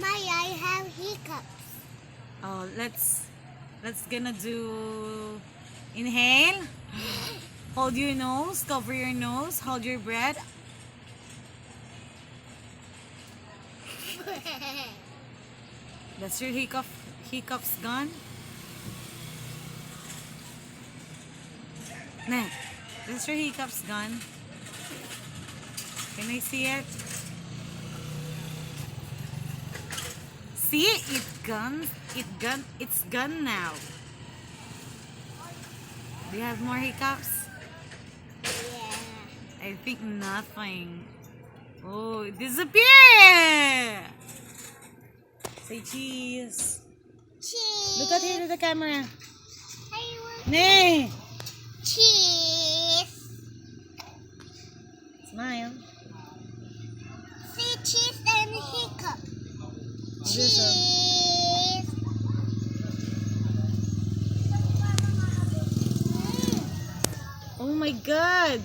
I have hiccups. Oh, let's gonna do inhale. Hold your nose, cover your nose, hold your breath. That's your hiccups gone. Nah, that's your hiccups gone. Can I see it? See, it's gone now. Do you have more hiccups? Yeah. I think nothing. Oh, it disappeared! Say cheese. Cheese. Look at here to the camera. I want Nay! cheese. Smile. See, cheese and hiccup. This one. Cheese. Oh my god!